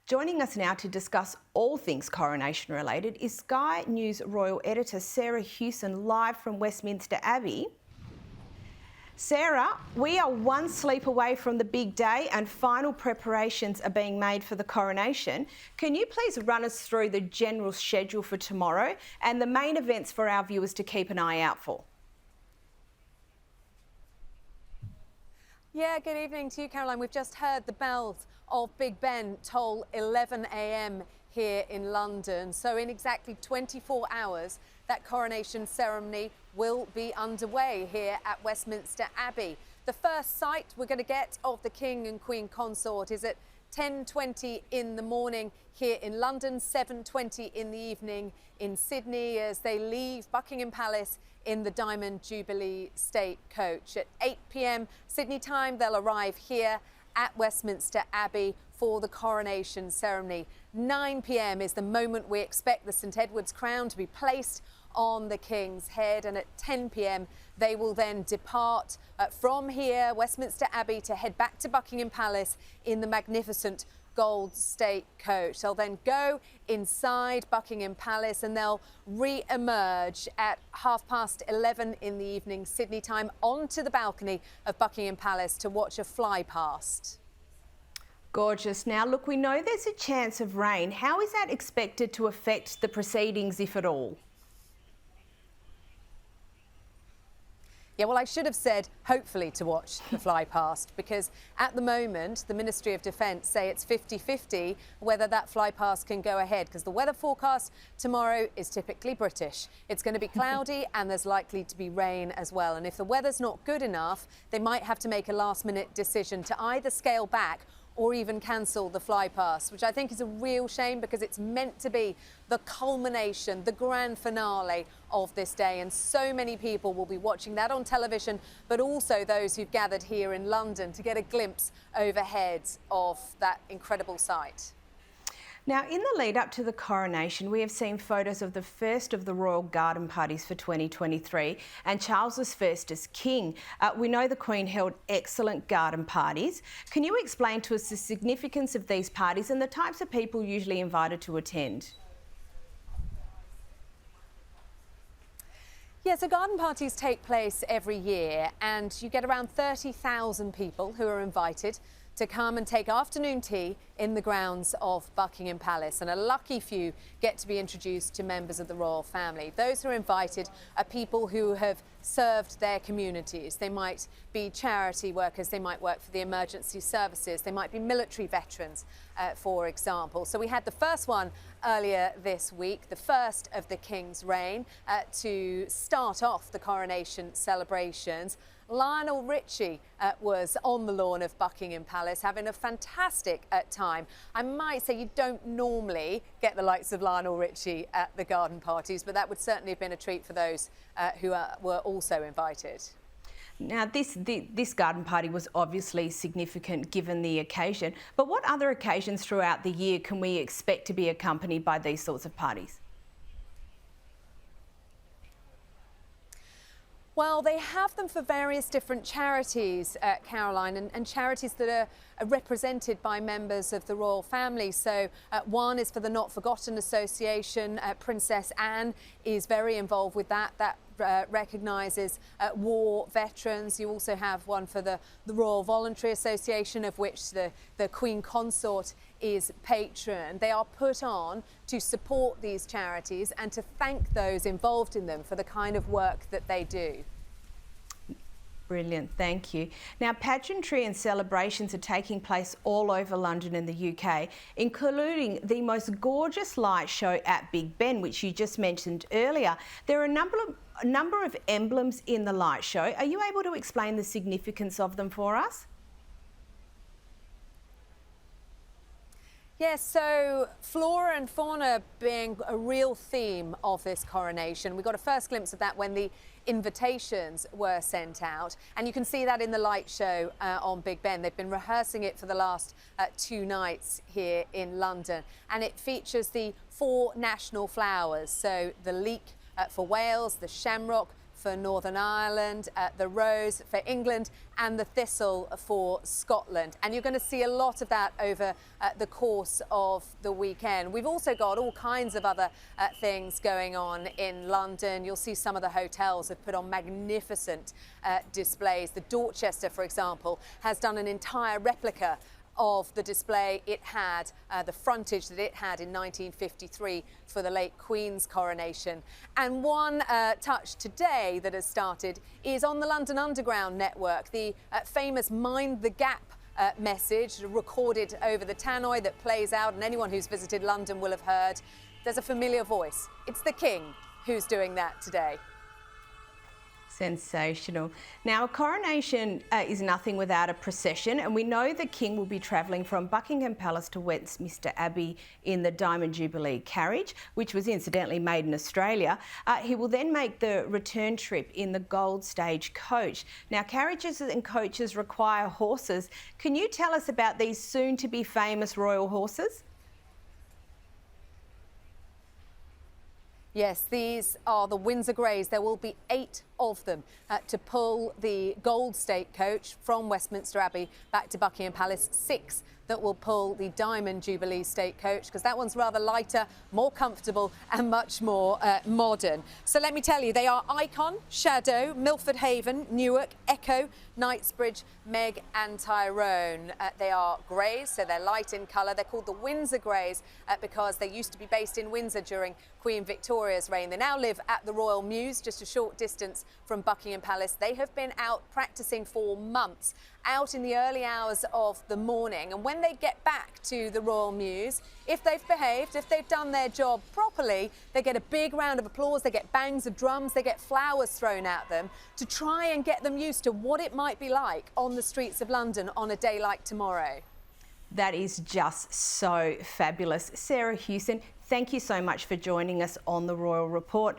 Joining us now to discuss all things coronation related is Sky News Royal Editor Sarah Hewson, live from Westminster Abbey. Sarah, we are one sleep away from the big day and final preparations are being made for the coronation. Can you please run us through the general schedule for tomorrow and the main events for our viewers to keep an eye out for? Yeah, good evening to you, Caroline. We've just heard the bells of Big Ben toll 11 a.m. here in London. So in exactly 24 hours, that coronation ceremony will be underway here at Westminster Abbey. The first sight we're going to get of the King and Queen Consort is at 10:20 in the morning here in London, 7:20 in the evening in Sydney as they leave Buckingham Palace in the Diamond Jubilee State Coach. At 8 p.m. Sydney time, they'll arrive here at Westminster Abbey for the coronation ceremony. 9 p.m. is the moment we expect the St Edward's crown to be placed on the King's head, and at 10 p.m. they will then depart from here, Westminster Abbey, to head back to Buckingham Palace in the magnificent Gold State Coach. They'll then go inside Buckingham Palace and they'll re-emerge at 11:30 in the evening Sydney time onto the balcony of Buckingham Palace to watch a fly past. Gorgeous. Now, look, we know there's a chance of rain. How is that expected to affect the proceedings, if at all? Yeah, well, I should have said hopefully to watch the fly past, because at the moment the Ministry of Defence say it's 50-50 whether that fly past can go ahead, because the weather forecast tomorrow is typically British. It's going to be cloudy and there's likely to be rain as well. And if the weather's not good enough, they might have to make a last-minute decision to either scale back or even cancel the fly past, which I think is a real shame because it's meant to be the culmination, the grand finale of this day. And so many people will be watching that on television, but also those who've gathered here in London to get a glimpse overhead of that incredible sight. Now, in the lead up to the coronation, we have seen photos of the first of the royal garden parties for 2023 and Charles's first as king. We know the Queen held excellent garden parties. Can you explain to us the significance of these parties and the types of people usually invited to attend? Yeah, so garden parties take place every year and you get around 30,000 people who are invited to come and take afternoon tea in the grounds of Buckingham Palace, and a lucky few get to be introduced to members of the royal family. Those who are invited are people who have served their communities. They might be charity workers, they might work for the emergency services, they might be military veterans, for example. So we had the first one earlier this week, the first of the King's reign, to start off the coronation celebrations. Lionel Richie was on the lawn of Buckingham Palace having a fantastic time. I might say you don't normally get the likes of Lionel Richie at the garden parties, but that would certainly have been a treat for those who were also invited. Now, this garden party was obviously significant given the occasion, but what other occasions throughout the year can we expect to be accompanied by these sorts of parties? Well, they have them for various different charities, Caroline, and charities that are represented by members of the royal family. So one is for the Not Forgotten Association. Princess Anne is very involved with that. That recognises war veterans. You also have one for the Royal Voluntary Association, of which the Queen Consort is patron. They are put on to support these charities and to thank those involved in them for the kind of work that they do. Brilliant, thank you. Now, pageantry and celebrations are taking place all over London and the UK, including the most gorgeous light show at Big Ben, which you just mentioned earlier. There are a number of emblems in the light show. Are you able to explain the significance of them for us? Yes, so flora and fauna being a real theme of this coronation. We got a first glimpse of that when the invitations were sent out, and you can see that in the light show on Big Ben. They've been rehearsing it for the last 2 nights here in London, and it features the 4 national flowers, so the leek for Wales, the shamrock for Northern Ireland, the rose for England, and the thistle for Scotland. And you're going to see a lot of that over the course of the weekend. We've also got all kinds of other things going on in London. You'll see some of the hotels have put on magnificent displays. The Dorchester, for example, has done an entire replica of the display it had, the frontage that it had in 1953 for the late Queen's coronation. And one touch today that has started is on the London Underground network, the famous Mind the Gap message recorded over the tannoy that plays out, and anyone who's visited London will have heard. There's a familiar voice. It's the King who's doing that today. Sensational. Now, a coronation is nothing without a procession, and we know the King will be travelling from Buckingham Palace to Westminster Abbey in the Diamond Jubilee carriage, which was incidentally made in Australia. He will then make the return trip in the Gold Stage coach. Now, carriages and coaches require horses. Can you tell us about these soon-to-be famous royal horses? Yes, these are the Windsor Greys. There will be 8 of them to pull the Gold State coach from Westminster Abbey back to Buckingham Palace. 6 that will pull the Diamond Jubilee State coach, because that one's rather lighter, more comfortable and much more modern. So let me tell you, they are Icon, Shadow, Milford Haven, Newark, Echo, Knightsbridge, Meg and Tyrone. They are greys, so they're light in colour. They're called the Windsor Greys because they used to be based in Windsor during Queen Victoria's reign. They now live at the Royal Mews, just a short distance from Buckingham Palace. They have been out practising for months, out in the early hours of the morning. And when they get back to the Royal Mews, if they've behaved, if they've done their job properly, they get a big round of applause, they get bangs of drums, they get flowers thrown at them to try and get them used to what it might be like on the streets of London on a day like tomorrow. That is just so fabulous. Sarah Hewson, thank you so much for joining us on the Royal Report.